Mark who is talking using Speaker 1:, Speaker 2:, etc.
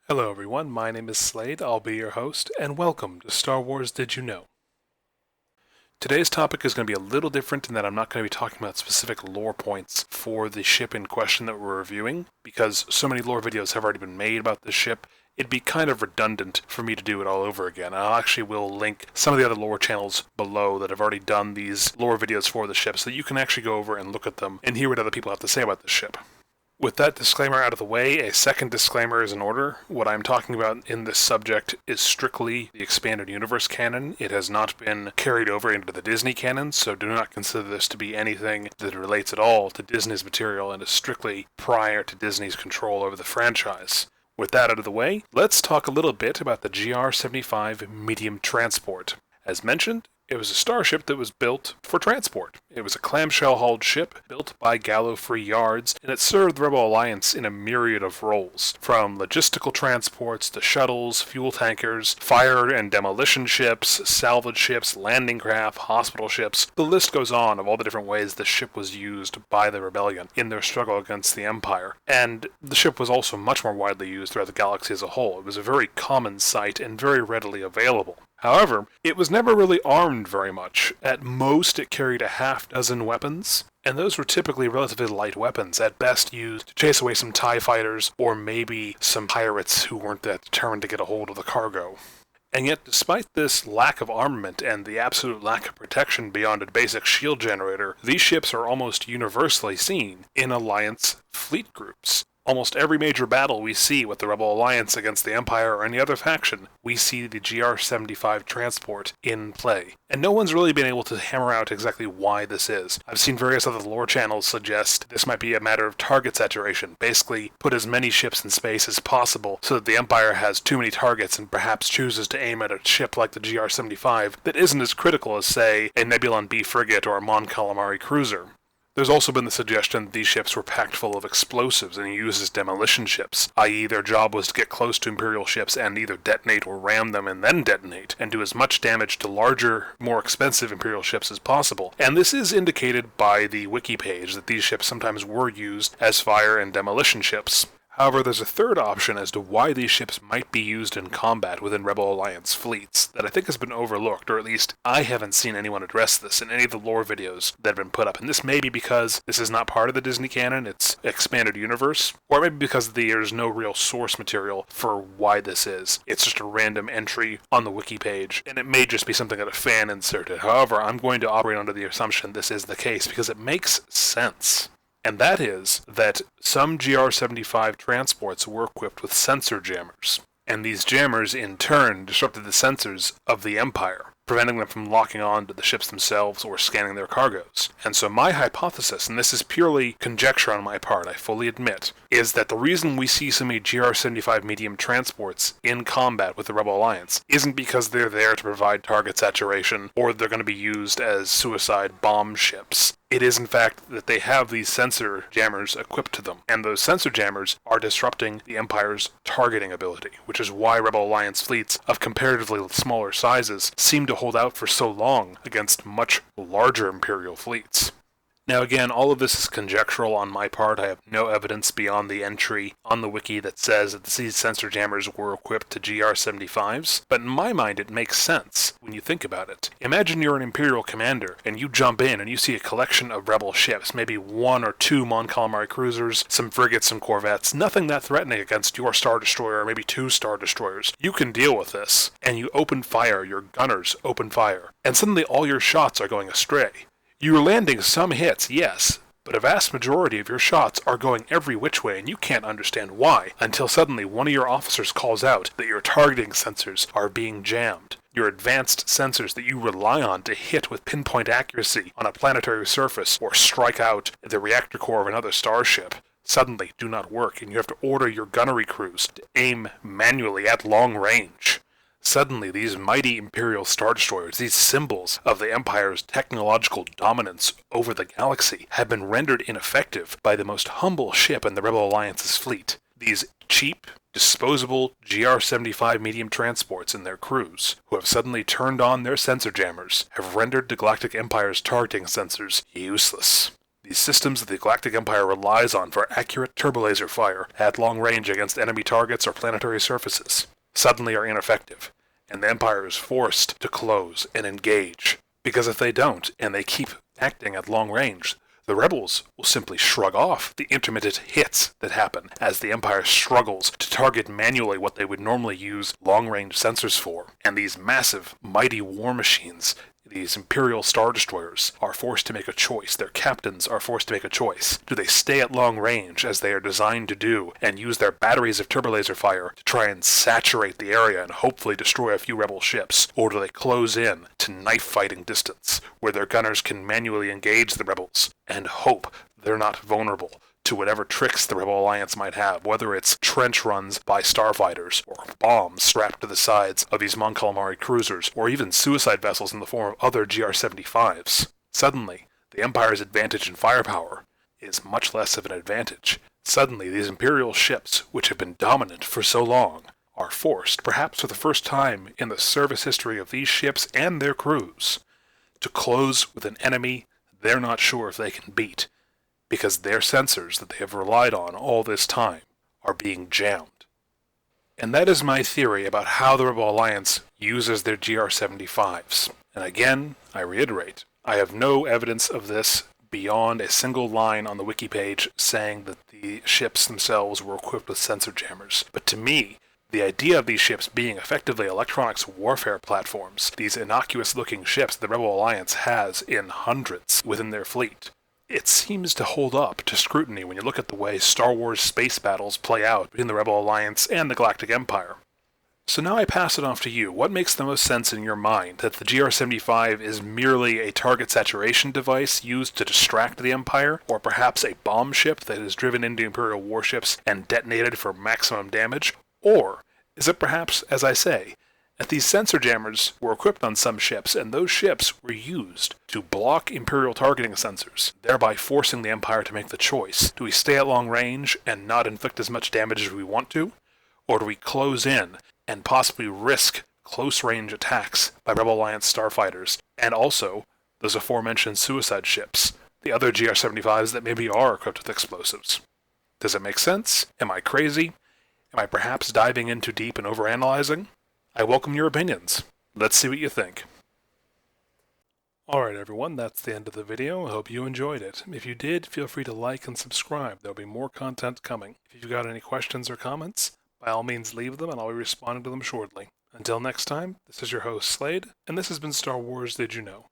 Speaker 1: Hello everyone, my name is Slade, I'll be your host, and welcome to Star Wars Did You Know? Today's topic is going to be a little different in that I'm not going to be talking about specific lore points for the ship in question that we're reviewing, because so many lore videos have already been made about this ship, it'd be kind of redundant for me to do it all over again. I actually will link some of the other lore channels below that have already done these lore videos for the ship, so that you can actually go over and look at them and hear what other people have to say about this ship. With that disclaimer out of the way, a second disclaimer is in order. What I'm talking about in this subject is strictly the expanded universe canon. It has not been carried over into the Disney canon, so do not consider this to be anything that relates at all to Disney's material and is strictly prior to Disney's control over the franchise. With that out of the way, let's talk a little bit about the GR-75 medium transport. As mentioned, it was a starship that was built for transport. It was a clamshell-hauled ship built by Gallifrey Yards, and it served the Rebel Alliance in a myriad of roles, from logistical transports to shuttles, fuel tankers, fire and demolition ships, salvage ships, landing craft, hospital ships. The list goes on of all the different ways the ship was used by the Rebellion in their struggle against the Empire. And the ship was also much more widely used throughout the galaxy as a whole. It was a very common sight and very readily available. However, it was never really armed very much. At most, it carried a half-dozen weapons, and those were typically relatively light weapons, at best used to chase away some TIE fighters, or maybe some pirates who weren't that determined to get a hold of the cargo. And yet, despite this lack of armament and the absolute lack of protection beyond a basic shield generator, these ships are almost universally seen in Alliance fleet groups. Almost every major battle we see with the Rebel Alliance against the Empire or any other faction, we see the GR-75 transport in play. And no one's really been able to hammer out exactly why this is. I've seen various other lore channels suggest this might be a matter of target saturation. Basically, put as many ships in space as possible so that the Empire has too many targets and perhaps chooses to aim at a ship like the GR-75 that isn't as critical as, say, a Nebulon B frigate or a Mon Calamari cruiser. There's also been the suggestion that these ships were packed full of explosives and used as demolition ships, i.e. their job was to get close to Imperial ships and either detonate or ram them and then detonate, and do as much damage to larger, more expensive Imperial ships as possible. And this is indicated by the wiki page that these ships sometimes were used as fire and demolition ships. However, there's a third option as to why these ships might be used in combat within Rebel Alliance fleets that I think has been overlooked, or at least I haven't seen anyone address this in any of the lore videos that have been put up. And this may be because this is not part of the Disney canon, it's expanded universe, or maybe because there's no real source material for why this is. It's just a random entry on the wiki page, and it may just be something that a fan inserted. However, I'm going to operate under the assumption this is the case because it makes sense. And that is that some GR-75 transports were equipped with sensor jammers. And these jammers, in turn, disrupted the sensors of the Empire, preventing them from locking on to the ships themselves or scanning their cargoes. And so my hypothesis, and this is purely conjecture on my part, I fully admit, is that the reason we see so many GR-75 medium transports in combat with the Rebel Alliance isn't because they're there to provide target saturation or they're going to be used as suicide bomb ships. It is, in fact, that they have these sensor jammers equipped to them, and those sensor jammers are disrupting the Empire's targeting ability, which is why Rebel Alliance fleets of comparatively smaller sizes seem to hold out for so long against much larger Imperial fleets. Now again, all of this is conjectural on my part. I have no evidence beyond the entry on the wiki that says that these sensor jammers were equipped to GR-75s, but in my mind it makes sense when you think about it. Imagine you're an Imperial commander, and you jump in and you see a collection of rebel ships, maybe one or two Mon Calamari cruisers, some frigates, some corvettes, nothing that threatening against your Star Destroyer, or maybe two Star Destroyers. You can deal with this, and you open fire, your gunners open fire, and suddenly all your shots are going astray. You're landing some hits, yes, but a vast majority of your shots are going every which way and you can't understand why, until suddenly one of your officers calls out that your targeting sensors are being jammed. Your advanced sensors that you rely on to hit with pinpoint accuracy on a planetary surface or strike out the reactor core of another starship suddenly do not work, and you have to order your gunnery crews to aim manually at long range. Suddenly, these mighty Imperial Star Destroyers, these symbols of the Empire's technological dominance over the galaxy, have been rendered ineffective by the most humble ship in the Rebel Alliance's fleet. These cheap, disposable GR-75 medium transports and their crews, who have suddenly turned on their sensor jammers, have rendered the Galactic Empire's targeting sensors useless. These systems that the Galactic Empire relies on for accurate turbolaser fire at long range against enemy targets or planetary surfaces suddenly are ineffective, and the Empire is forced to close and engage. Because if they don't, and they keep acting at long range, the rebels will simply shrug off the intermittent hits that happen as the Empire struggles to target manually what they would normally use long-range sensors for. And these massive, mighty war machines, these Imperial Star Destroyers, are forced to make a choice. Their captains are forced to make a choice. Do they stay at long range, as they are designed to do, and use their batteries of turbolaser fire to try and saturate the area and hopefully destroy a few rebel ships? Or do they close in to knife-fighting distance, where their gunners can manually engage the rebels and hope they're not vulnerable to whatever tricks the Rebel Alliance might have, whether it's trench runs by starfighters, or bombs strapped to the sides of these Mon Calamari cruisers, or even suicide vessels in the form of other GR-75s. Suddenly, the Empire's advantage in firepower is much less of an advantage. Suddenly, these Imperial ships, which have been dominant for so long, are forced, perhaps for the first time in the service history of these ships and their crews, to close with an enemy they're not sure if they can beat, because their sensors that they have relied on all this time are being jammed. And that is my theory about how the Rebel Alliance uses their GR-75s. And again, I reiterate, I have no evidence of this beyond a single line on the wiki page saying that the ships themselves were equipped with sensor jammers. But to me, the idea of these ships being effectively electronics warfare platforms, these innocuous-looking ships the Rebel Alliance has in hundreds within their fleet, it seems to hold up to scrutiny when you look at the way Star Wars space battles play out between the Rebel Alliance and the Galactic Empire. So now I pass it off to you. What makes the most sense in your mind? That the GR-75 is merely a target saturation device used to distract the Empire? Or perhaps a bomb ship that is driven into Imperial warships and detonated for maximum damage? Or is it perhaps, as I say, that these sensor jammers were equipped on some ships, and those ships were used to block Imperial targeting sensors, thereby forcing the Empire to make the choice. Do we stay at long range and not inflict as much damage as we want to? Or do we close in and possibly risk close-range attacks by Rebel Alliance starfighters, and also those aforementioned suicide ships, the other GR-75s that maybe are equipped with explosives? Does it make sense? Am I crazy? Am I perhaps diving in too deep and overanalyzing? I welcome your opinions. Let's see what you think. Alright everyone, that's the end of the video. I hope you enjoyed it. If you did, feel free to like and subscribe. There'll be more content coming. If you've got any questions or comments, by all means leave them and I'll be responding to them shortly. Until next time, this is your host Slade, and this has been Star Wars Did You Know?